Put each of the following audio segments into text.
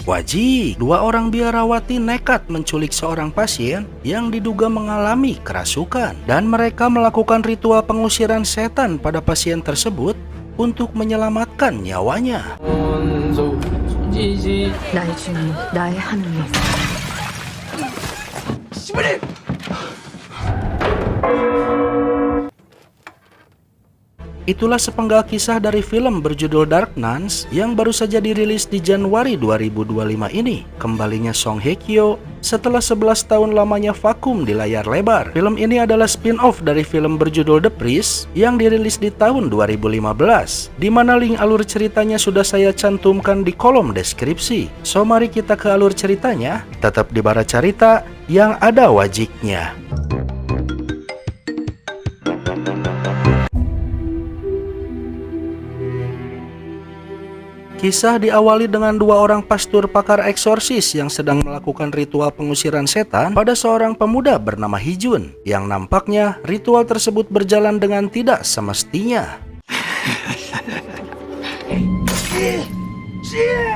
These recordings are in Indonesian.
Waji, dua orang biarawati nekat menculik seorang pasien yang diduga mengalami kerasukan dan mereka melakukan ritual pengusiran setan pada pasien tersebut untuk menyelamatkan nyawanya. 나의 주님, 나의 하느님. Itulah sepenggal kisah dari film berjudul Dark Nuns yang baru saja dirilis di Januari 2025 ini. Kembalinya Song Hye Kyo setelah 11 tahun lamanya vakum di layar lebar. Film ini adalah spin-off dari film berjudul The Priest yang dirilis di tahun 2015, di mana link alur ceritanya sudah saya cantumkan di kolom deskripsi. So mari kita ke alur ceritanya, tetap di Bara Carita yang ada wajiknya. Kisah diawali dengan dua orang pastor pakar eksorsis yang sedang melakukan ritual pengusiran setan pada seorang pemuda bernama Hee-jun, yang nampaknya ritual tersebut berjalan dengan tidak semestinya.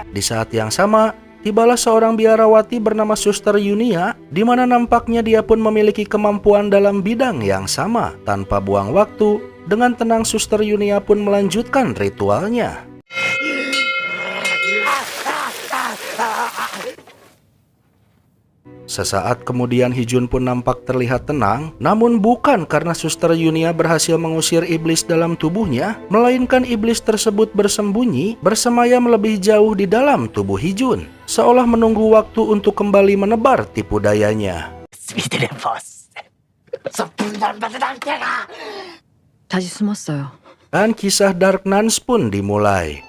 Di saat yang sama, tibalah seorang biarawati bernama Suster Yunia, di mana nampaknya dia pun memiliki kemampuan dalam bidang yang sama. Tanpa buang waktu, dengan tenang Suster Yunia pun melanjutkan ritualnya. Sesaat kemudian Hee-jun pun nampak terlihat tenang, namun bukan karena Suster Yunia berhasil mengusir iblis dalam tubuhnya, melainkan iblis tersebut bersembunyi, bersemayam lebih jauh di dalam tubuh Hee-jun, seolah menunggu waktu untuk kembali menebar tipu dayanya. 다시 숨었어요. Dan kisah Dark Nuns pun dimulai.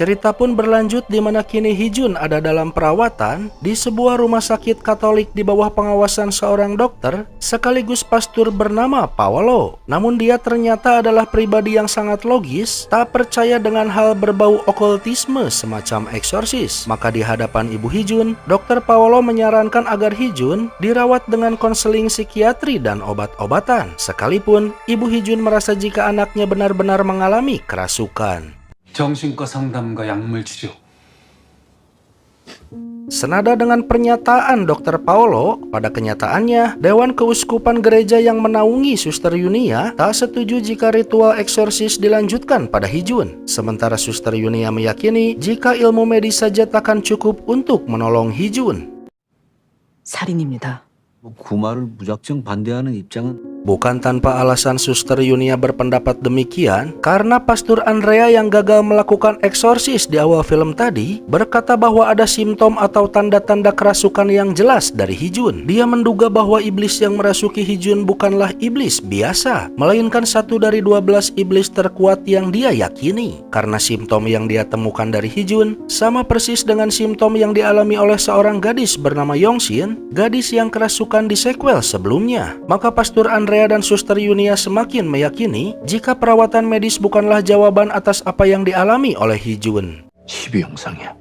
Cerita pun berlanjut di mana kini Hee-jun ada dalam perawatan di sebuah rumah sakit Katolik di bawah pengawasan seorang dokter sekaligus pastor bernama Paolo. Namun dia ternyata adalah pribadi yang sangat logis, tak percaya dengan hal berbau okultisme semacam eksorsis. Maka di hadapan ibu Hee-jun, dokter Paolo menyarankan agar Hee-jun dirawat dengan konseling psikiatri dan obat-obatan. Sekalipun ibu Hee-jun merasa jika anaknya benar-benar mengalami kerasukan. 정신과 상담과 약물 치료. Senada dengan pernyataan Dr. Paolo, pada kenyataannya, Dewan Keuskupan Gereja yang menaungi Suster Yunia tak setuju jika ritual eksorsis dilanjutkan pada Hee-jun. Sementara Suster Yunia meyakini jika ilmu medis saja takkan cukup untuk menolong Hee-jun. 살인입니다. 구마를 무작정 반대하는 입장은 Bukan tanpa alasan Suster Yunia berpendapat demikian, karena Pastor Andrea yang gagal melakukan eksorsis di awal film tadi berkata bahwa ada simptom atau tanda-tanda kerasukan yang jelas dari Hee-jun. Dia menduga bahwa iblis yang merasuki Hee-jun bukanlah iblis biasa, melainkan satu dari 12 iblis terkuat yang dia yakini. Karena simptom yang dia temukan dari Hee-jun sama persis dengan simptom yang dialami oleh seorang gadis bernama Yongshin, gadis yang kerasukan di sequel sebelumnya. Maka Pastor Andrea dan Suster Yunia semakin meyakini jika perawatan medis bukanlah jawaban atas apa yang dialami oleh Hee-jun. 12 형상이야.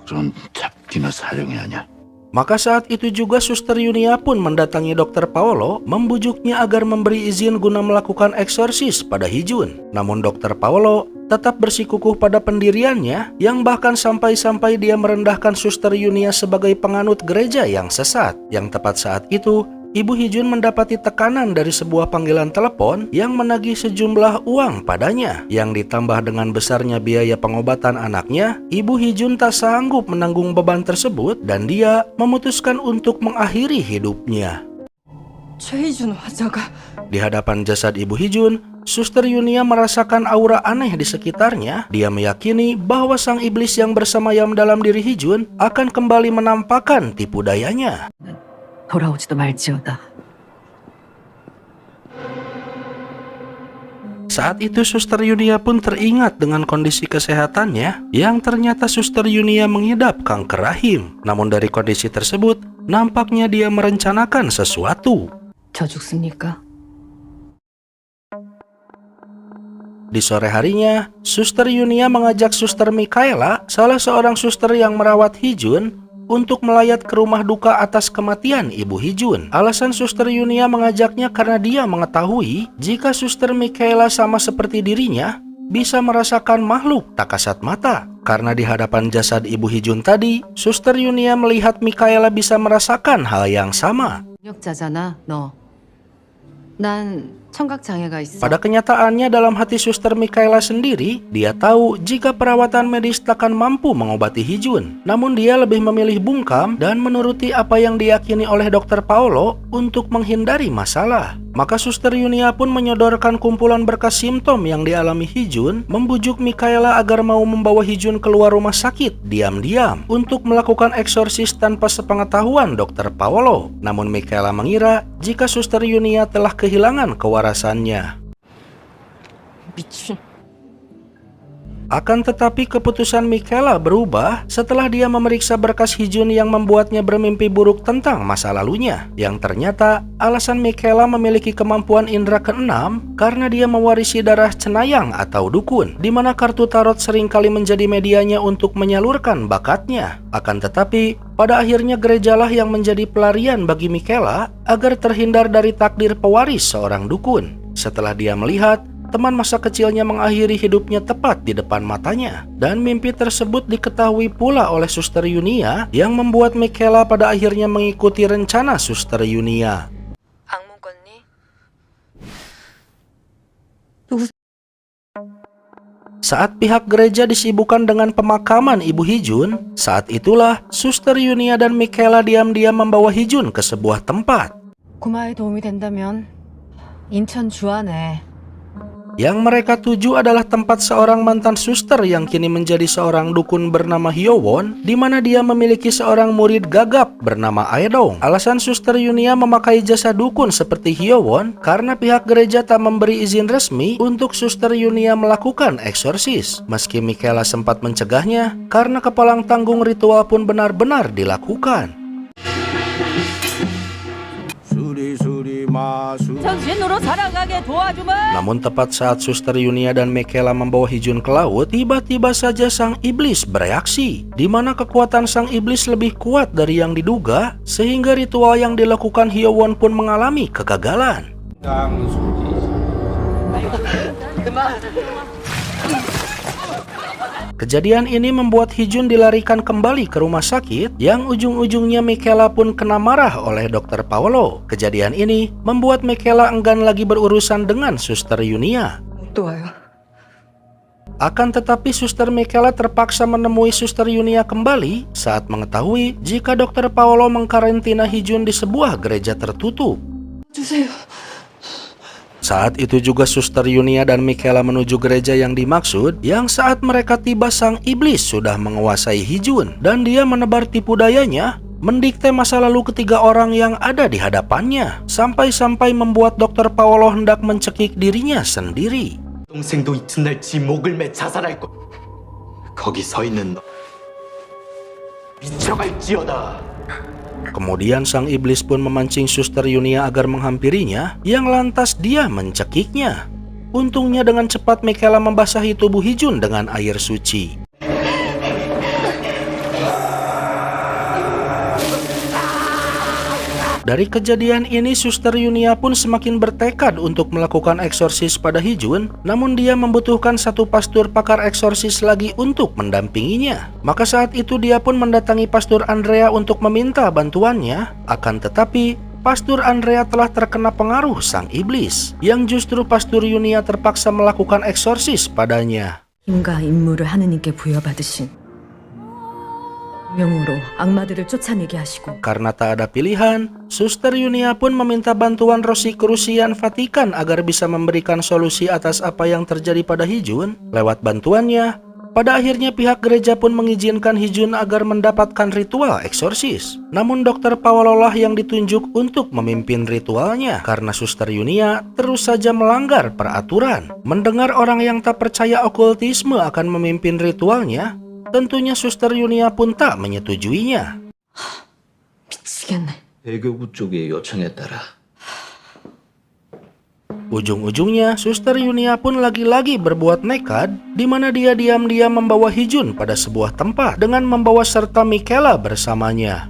그런 잡기나 사령이 아니야. Maka saat itu juga Suster Yunia pun mendatangi Dr. Paolo, membujuknya agar memberi izin guna melakukan eksorsis pada Hee-jun. Namun Dr. Paolo tetap bersikukuh pada pendiriannya, yang bahkan sampai-sampai dia merendahkan Suster Yunia sebagai penganut gereja yang sesat. Yang tepat saat itu, Ibu Hee-jun mendapati tekanan dari sebuah panggilan telepon yang menagih sejumlah uang padanya. Yang ditambah dengan besarnya biaya pengobatan anaknya, Ibu Hee-jun tak sanggup menanggung beban tersebut dan dia memutuskan untuk mengakhiri hidupnya. 최희준 환자가 Di hadapan jasad Ibu Hee-jun, Suster Yunia merasakan aura aneh di sekitarnya. Dia meyakini bahwa sang iblis yang bersemayam dalam diri Hee-jun akan kembali menampakkan tipu dayanya. 돌아오지도 말지어다. Saat itu Suster Yunia pun teringat dengan kondisi kesehatannya yang ternyata Suster Yunia mengidap kanker rahim. Namun dari kondisi tersebut, nampaknya dia merencanakan sesuatu. 저 죽습니까? Di sore harinya, Suster Yunia mengajak Suster Mikaela, salah seorang suster yang merawat Hee-jun, untuk melayat ke rumah duka atas kematian Ibu Hee-jun. Alasan Suster Yunia mengajaknya karena dia mengetahui jika Suster Michaela sama seperti dirinya bisa merasakan makhluk tak kasat mata. Karena di hadapan jasad Ibu Hee-jun tadi, Suster Yunia melihat Michaela bisa merasakan hal yang sama. 능력자잖아, 너. 난 청각 장애가 있어. Pada kenyataannya dalam hati Suster Michaela sendiri, dia tahu jika perawatan medis takkan mampu mengobati Hee-jun. Namun dia lebih memilih bungkam dan menuruti apa yang diyakini oleh Dr. Paolo untuk menghindari masalah. Maka Suster Yunia pun menyodorkan kumpulan berkas simptom yang dialami Hee-jun, membujuk Michaela agar mau membawa Hee-jun keluar rumah sakit diam-diam untuk melakukan eksorsis tanpa sepengetahuan Dr. Paolo. Namun Michaela mengira jika Suster Yunia telah kehilangan kewarasannya. 미친. Akan tetapi keputusan Michaela berubah setelah dia memeriksa berkas Hee-jun yang membuatnya bermimpi buruk tentang masa lalunya. Yang ternyata alasan Michaela memiliki kemampuan indera keenam karena dia mewarisi darah cenayang atau dukun, di mana kartu tarot seringkali menjadi medianya untuk menyalurkan bakatnya. Akan tetapi pada akhirnya gerejalah yang menjadi pelarian bagi Michaela agar terhindar dari takdir pewaris seorang dukun. Setelah dia melihat teman masa kecilnya mengakhiri hidupnya tepat di depan matanya. Dan mimpi tersebut diketahui pula oleh Suster Yunia yang membuat Michaela pada akhirnya mengikuti rencana Suster Yunia. 악몽 꿨니? Saat pihak gereja disibukkan dengan pemakaman Ibu Hee-jun, saat itulah Suster Yunia dan Michaela diam-diam membawa Hee-jun ke sebuah tempat. 고마에 도움이 된다면 인천 주안에. Yang mereka tuju adalah tempat seorang mantan suster yang kini menjadi seorang dukun bernama Hyowon, di mana dia memiliki seorang murid gagap bernama Aedong. Alasan Suster Yunia memakai jasa dukun seperti Hyowon karena pihak gereja tak memberi izin resmi untuk Suster Yunia melakukan eksorsis. Meski Michaela sempat mencegahnya, karena kepalang tanggung ritual pun benar-benar dilakukan. Namun tepat saat Suster Yunia dan Michaela membawa Hee-jun ke laut, tiba-tiba saja sang iblis bereaksi, di mana kekuatan sang iblis lebih kuat dari yang diduga, sehingga ritual yang dilakukan Hyowon pun mengalami kegagalan. Kejadian ini membuat Hee-jun dilarikan kembali ke rumah sakit, yang ujung-ujungnya Michaela pun kena marah oleh Dr. Paolo. Kejadian ini membuat Michaela enggan lagi berurusan dengan Suster Yunia. 또 와요. Akan tetapi Suster Michaela terpaksa menemui Suster Yunia kembali saat mengetahui jika Dr. Paolo mengkarantina Hee-jun di sebuah gereja tertutup. 주세요. Saat itu juga Suster Yunia dan Michaela menuju gereja yang dimaksud, yang saat mereka tiba sang iblis sudah menguasai Hee-jun dan dia menebar tipu dayanya, mendikte masa lalu ketiga orang yang ada di hadapannya, sampai-sampai membuat Dr. Paolo hendak mencekik dirinya sendiri. 동생도 이튿날 지 목을 매 자살할 거. 거기 서 있는 너 미쳐갈지어다. Kemudian sang iblis pun memancing Suster Yunia agar menghampirinya, yang lantas dia mencekiknya. Untungnya dengan cepat Michaela membasahi tubuh Hee-jun dengan air suci. Dari kejadian ini Suster Yunia pun semakin bertekad untuk melakukan eksorsis pada Hee-jun, namun dia membutuhkan satu pastor pakar eksorsis lagi untuk mendampinginya. Maka saat itu dia pun mendatangi Pastor Andrea untuk meminta bantuannya. Akan tetapi Pastor Andrea telah terkena pengaruh sang iblis, yang justru Pastor Yunia terpaksa melakukan eksorsis padanya. 힘과 임무를 하느님께 부여받으신 명으로 악마들을 쫓아내게 하시고. Karena tak ada pilihan, Suster Yunia pun meminta bantuan Rosicrucian Vatikan agar bisa memberikan solusi atas apa yang terjadi pada Hee-jun. Lewat bantuannya, pada akhirnya pihak gereja pun mengizinkan Hee-jun agar mendapatkan ritual eksorsis. Namun Dr. Paolo lah yang ditunjuk untuk memimpin ritualnya, karena Suster Yunia terus saja melanggar peraturan. Mendengar orang yang tak percaya okultisme akan memimpin ritualnya, tentunya Suster Yunia pun tak menyetujuinya. 미치겠네. 대교구 쪽의 요청에 따라 Ujung-ujungnya, Suster Yunia pun lagi-lagi berbuat nekat, di mana dia diam-diam membawa Hee-jun pada sebuah tempat dengan membawa serta Michaela bersamanya.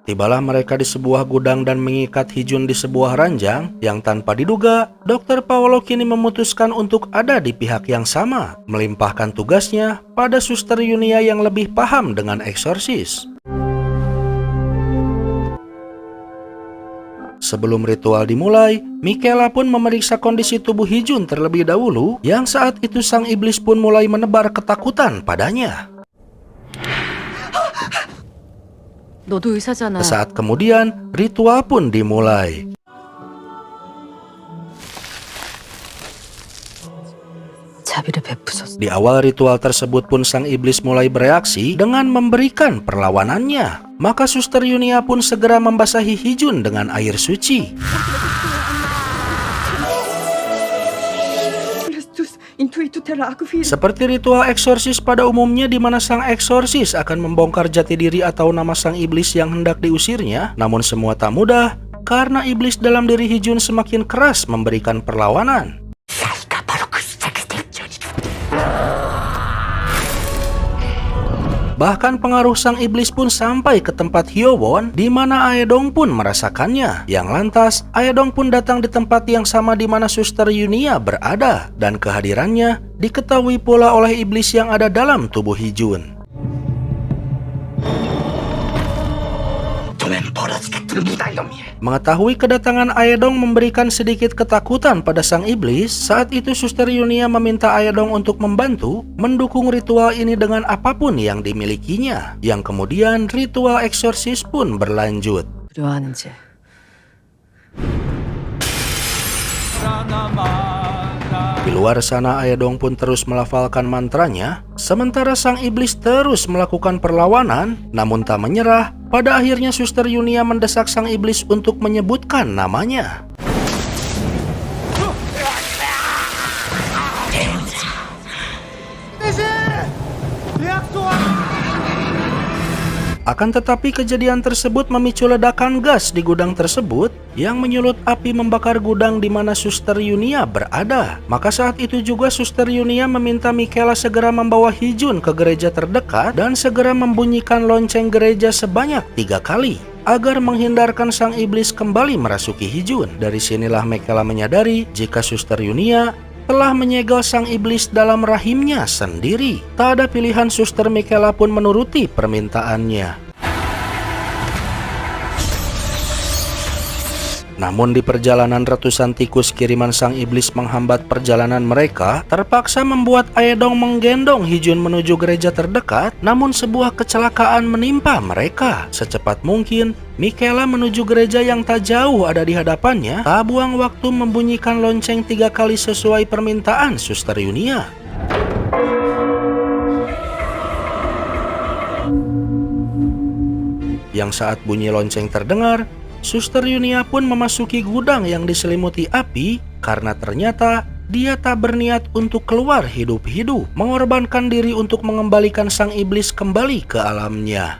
Tibalah mereka di sebuah gudang dan mengikat Hee-jun di sebuah ranjang yang tanpa diduga, Dr. Paolo kini memutuskan untuk ada di pihak yang sama, melimpahkan tugasnya pada Suster Yunia yang lebih paham dengan eksorsis. Sebelum ritual dimulai, Michaela pun memeriksa kondisi tubuh Hee-jun terlebih dahulu, yang saat itu sang iblis pun mulai menebar ketakutan padanya. 너도 의사잖아. Saat kemudian, ritual pun dimulai. 자비를 베푸셨어. Di awal ritual tersebut pun sang iblis mulai bereaksi dengan memberikan perlawanannya. Maka Suster Yunia pun segera membasahi Hee-jun dengan air suci. Seperti ritual eksorsis pada umumnya di mana sang eksorsis akan membongkar jati diri atau nama sang iblis yang hendak diusirnya. Namun semua tak mudah karena iblis dalam diri Hee-jun semakin keras memberikan perlawanan. Bahkan pengaruh sang iblis pun sampai ke tempat Hyowon, di mana Aedong pun merasakannya. Yang lantas, Aedong pun datang di tempat yang sama di mana Suster Yunia berada, dan kehadirannya diketahui pula oleh iblis yang ada dalam tubuh Hee-jun. Mengetahui kedatangan Aedong memberikan sedikit ketakutan pada sang iblis. Saat itu Suster Yunia meminta Aedong untuk membantu mendukung ritual ini dengan apapun yang dimilikinya. Yang kemudian ritual eksorsis pun berlanjut. 두려워하는지. Di luar sana Aedong pun terus melafalkan mantranya, sementara sang iblis terus melakukan perlawanan, namun tak menyerah. Pada akhirnya Suster Yunia mendesak sang iblis untuk menyebutkan namanya. Akan tetapi kejadian tersebut memicu ledakan gas di gudang tersebut yang menyulut api membakar gudang di mana Suster Yunia berada. Maka saat itu juga Suster Yunia meminta Michaela segera membawa Hee-jun ke gereja terdekat dan segera membunyikan lonceng gereja sebanyak 3 kali agar menghindarkan sang iblis kembali merasuki Hee-jun. Dari sinilah Michaela menyadari jika Suster Yunia telah menyegel sang iblis dalam rahimnya sendiri. Tak ada pilihan, Suster Michaela pun menuruti permintaannya. Namun di perjalanan ratusan tikus kiriman sang iblis menghambat perjalanan mereka, terpaksa membuat Aedong menggendong Hee-jun menuju gereja terdekat. Namun sebuah kecelakaan menimpa mereka. Secepat mungkin Michaela menuju gereja yang tak jauh ada di hadapannya. Tak buang waktu membunyikan lonceng 3 kali sesuai permintaan Suster Yunia. Yang saat bunyi lonceng terdengar, Suster Yunia pun memasuki gudang yang diselimuti api karena ternyata dia tak berniat untuk keluar hidup-hidup, mengorbankan diri untuk mengembalikan sang iblis kembali ke alamnya.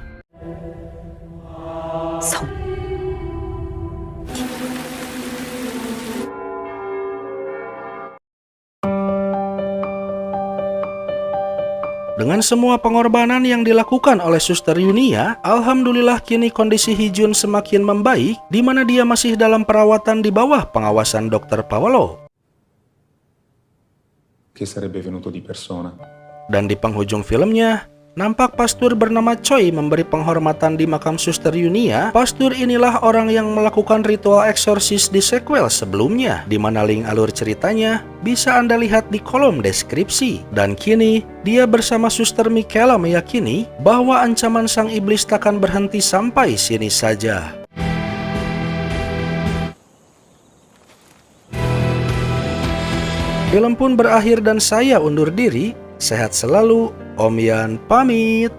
Dengan semua pengorbanan yang dilakukan oleh Suster Yunia, alhamdulillah kini kondisi Hee-jun semakin membaik, di mana dia masih dalam perawatan di bawah pengawasan Dr. Paolo. Che sarebbe venuto di persona. Dan di penghujung filmnya, nampak pastor bernama Choi memberi penghormatan di makam Suster Yunia. Pastor inilah orang yang melakukan ritual eksorsis di sequel sebelumnya, di mana link alur ceritanya bisa Anda lihat di kolom deskripsi. Dan kini, dia bersama Suster Michaela meyakini bahwa ancaman sang iblis takkan berhenti sampai sini saja. Film pun berakhir dan saya undur diri. Sehat selalu, Om Yan pamit.